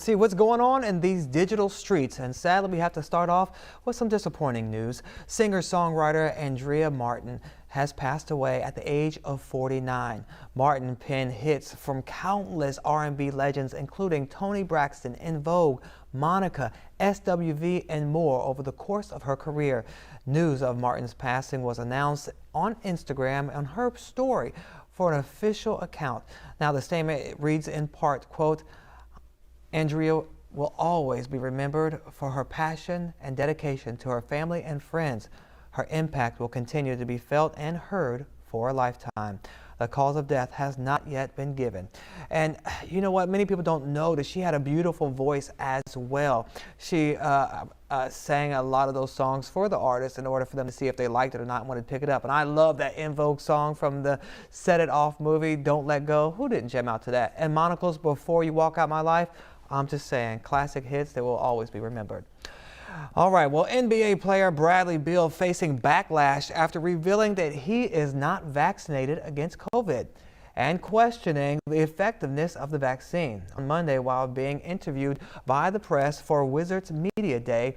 see what's going on in these digital streets. And sadly, we have to start off with some disappointing news. Singer-songwriter Andrea Martin has passed away at the age of 49. Martin penned hits from countless R&B legends, including Toni Braxton, En Vogue, Monica, SWV, and more over the course of her career. News of Martin's passing was announced on Instagram on her story for an official account. Now, the statement reads in part, quote, Andrea will always be remembered for her passion and dedication to her family and friends. Her impact will continue to be felt and heard for a lifetime. The cause of death has not yet been given. And you know what? Many people don't know that she had a beautiful voice as well. She sang a lot of those songs for the artists in order for them to see if they liked it or not and wanted to pick it up. And I love that En Vogue song from the Set It Off movie, Don't Let Go. Who didn't jam out to that? And Monica's Before You Walk Out My Life. I'm just saying, classic hits that will always be remembered. All right, well, NBA player Bradley Beal facing backlash after revealing that he is not vaccinated against COVID and questioning the effectiveness of the vaccine. On Monday, while being interviewed by the press for Wizards Media Day,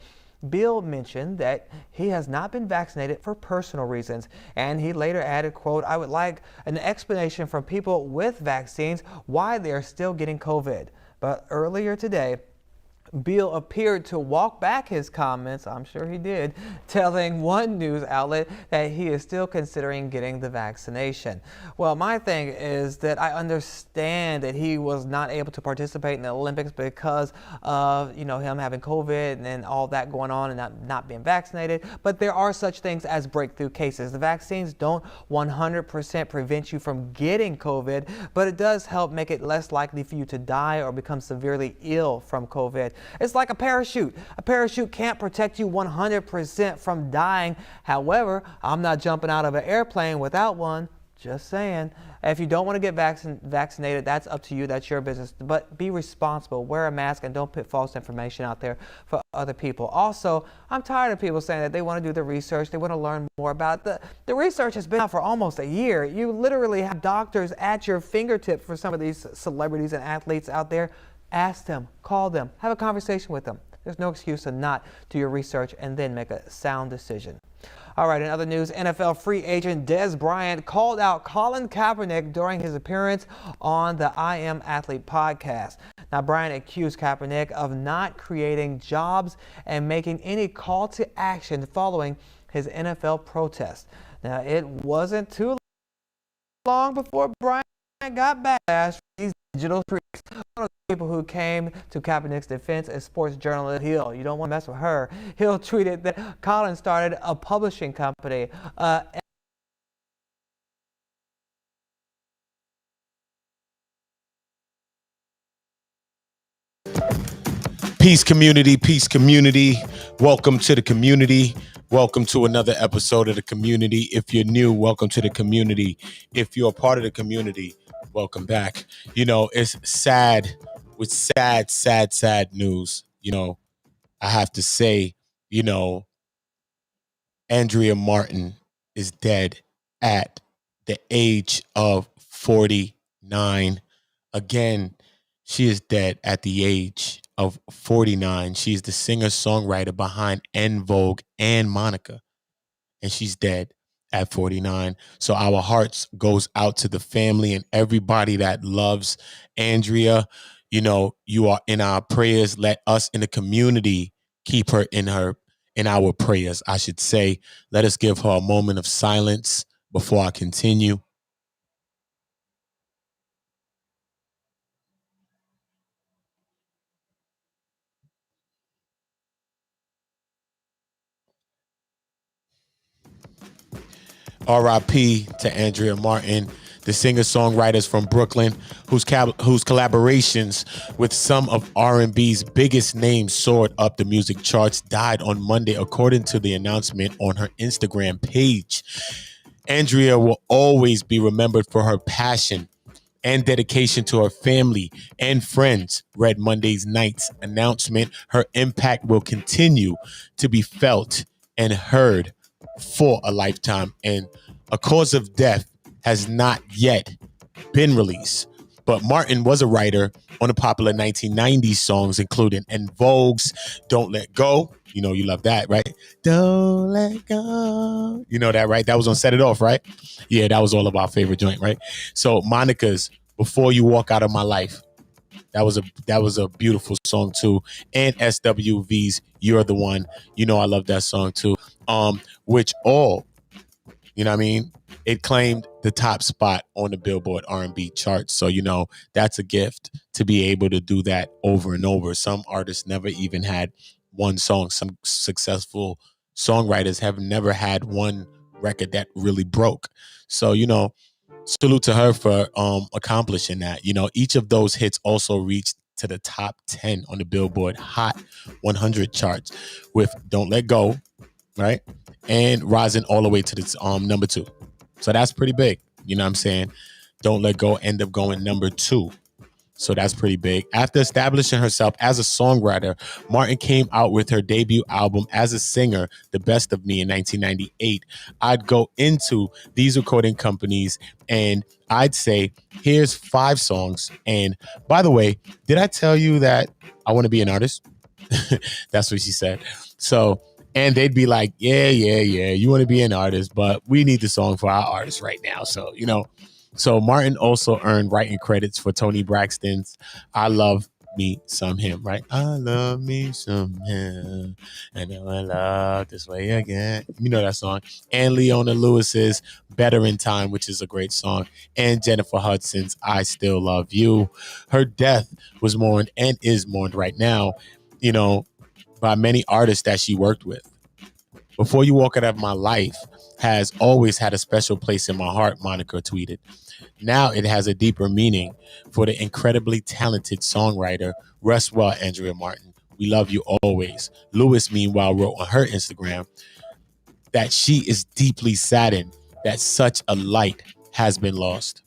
Beal mentioned that he has not been vaccinated for personal reasons, and he later added, quote, I would like an explanation from people with vaccines why they are still getting COVID. But earlier today, Beal appeared to walk back his comments, I'm sure he did, telling one news outlet that he is still considering getting the vaccination. Well, my thing is that I understand that he was not able to participate in the Olympics because of, him having COVID and all that going on and not being vaccinated. But there are such things as breakthrough cases. The vaccines don't 100% prevent you from getting COVID, but it does help make it less likely for you to die or become severely ill from COVID. It's like a parachute. A parachute can't protect you 100% from dying. However, I'm not jumping out of an airplane without one. Just saying. If you don't want to get vaccinated, that's up to you. That's your business. But be responsible. Wear a mask and don't put false information out there for other people. Also, I'm tired of people saying that they want to do the research. They want to learn more about it. The research has been out for almost a year. You literally have doctors at your fingertips for some of these celebrities and athletes out there. Ask them, call them, have a conversation with them. There's no excuse to not do your research and then make a sound decision. All right, in other news, NFL free agent Dez Bryant called out Colin Kaepernick during his appearance on the I Am Athlete podcast. Now, Bryant accused Kaepernick of not creating jobs and making any call to action following his NFL protest. Now, it wasn't too long before Bryant got backlash from these digital streets. One of the people who came to Kaepernick's defense is sports journalist Hill. You don't want to mess with her. Hill tweeted that Colin started a publishing company. Peace community, peace community. Welcome to the community. Welcome to another episode of the community. If you're new, welcome to the community. If you're a part of the community, welcome back. It's sad with sad news. I have to say, Andrea Martin is dead at the age of 49. Again, she is dead at the age of 49. She's the singer-songwriter behind En Vogue and Monica. And she's dead at 49. So our hearts goes out to the family and everybody that loves Andrea. You are in our prayers. Let us in the community keep her in our prayers, I should say. Let us give her a moment of silence before I continue. R.I.P. to Andrea Martin, the singer-songwriters from Brooklyn, whose collaborations with some of R&B's biggest names soared up the music charts, died on Monday, according to the announcement on her Instagram page. Andrea will always be remembered for her passion and dedication to her family and friends, read Monday's night's announcement. Her impact will continue to be felt and heard for a lifetime, and a cause of death has not yet been released. But Martin was a writer on the popular 1990s songs, including En Vogue's Don't Let Go. You know, you love that, right? Don't let go. You know that, right? That was on Set It Off, right? Yeah, that was all of our favorite joint, right? So Monica's Before You Walk Out of My Life. That was a beautiful song too. And SWV's You're the One. You know I love that song too. Which all, you know what I mean? It claimed the top spot on the Billboard R&B chart. So, you know, that's a gift to be able to do that over and over. Some artists never even had one song. Some successful songwriters have never had one record that really broke. So, you know, salute to her for accomplishing that. You know, each of those hits also reached to the top 10 on the Billboard Hot 100 charts with Don't Let Go, right? And rising all the way to the number 2. So that's pretty big. You know what I'm saying? Don't Let Go end up going number 2. So that's pretty big. After establishing herself as a songwriter, Martin came out with her debut album as a singer, The Best of Me, in 1998. I'd go into these recording companies and I'd say, here's 5 songs. And by the way, did I tell you that I want to be an artist? That's what she said. So, and they'd be like, yeah, you want to be an artist, but we need the song for our artist right now. So, you know, so Martin also earned writing credits for Toni Braxton's I Love Me Some Him, right? I love me some him, and now I love this way again. You know that song. And Leona Lewis's Better in Time, which is a great song. And Jennifer Hudson's I Still Love You. Her death was mourned and is mourned right now, you know, by many artists that she worked with. Before You Walk Out of My Life has always had a special place in my heart, Monica tweeted. Now it has a deeper meaning for the incredibly talented songwriter. Rest well, Andrea Martin. We love you always. Lewis, meanwhile, wrote on her Instagram that she is deeply saddened that such a light has been lost.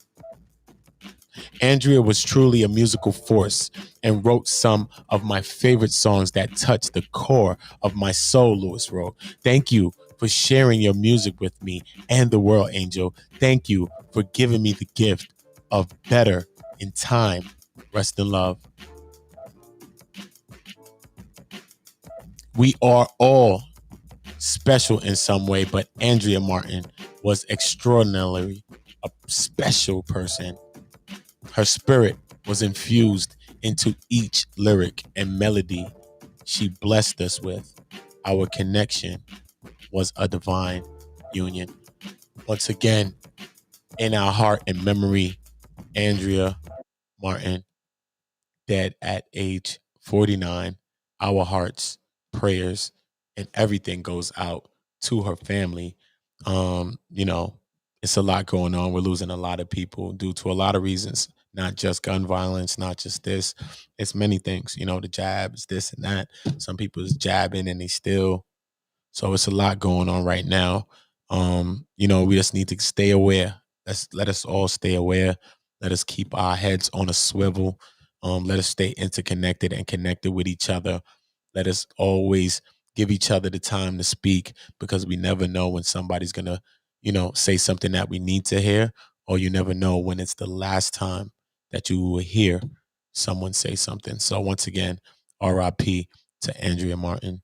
Andrea was truly a musical force and wrote some of my favorite songs that touched the core of my soul, Lewis wrote. Thank you for sharing your music with me and the world, Angel. Thank you for giving me the gift of better in time. Rest in love. We are all special in some way, but Andrea Martin was extraordinarily a special person. Her spirit was infused into each lyric and melody she blessed us with. Our connection was a divine union. Once again, in our heart and memory, Andrea Martin, dead at age 49. Our hearts, prayers, and everything goes out to her family. You know, it's a lot going on. We're losing a lot of people due to a lot of reasons, not just gun violence, not just this. It's many things, you know, the jabs, this and that. Some people is jabbing and they still. So it's a lot going on right now. You know, we just need to stay aware. Let us all stay aware. Let us keep our heads on a swivel. Let us stay interconnected and connected with each other. Let us always give each other the time to speak, because we never know when somebody's gonna, you know, say something that we need to hear, or you never know when it's the last time that you will hear someone say something. So once again, RIP to Andrea Martin,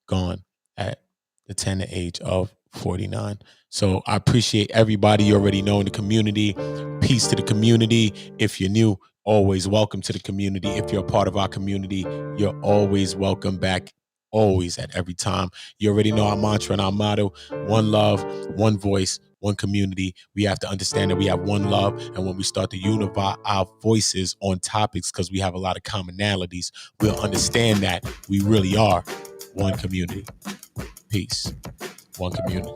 gone at the tender age of 49. So I appreciate everybody you already know in the community. Peace to the community. If you're new, always welcome to the community. If you're a part of our community, you're always welcome back, always at every time. You already know our mantra and our motto: one love, one voice, one community. We have to understand that we have one love, and when we start to unify our voices on topics, because we have a lot of commonalities, we'll understand that we really are one community. Peace. One community.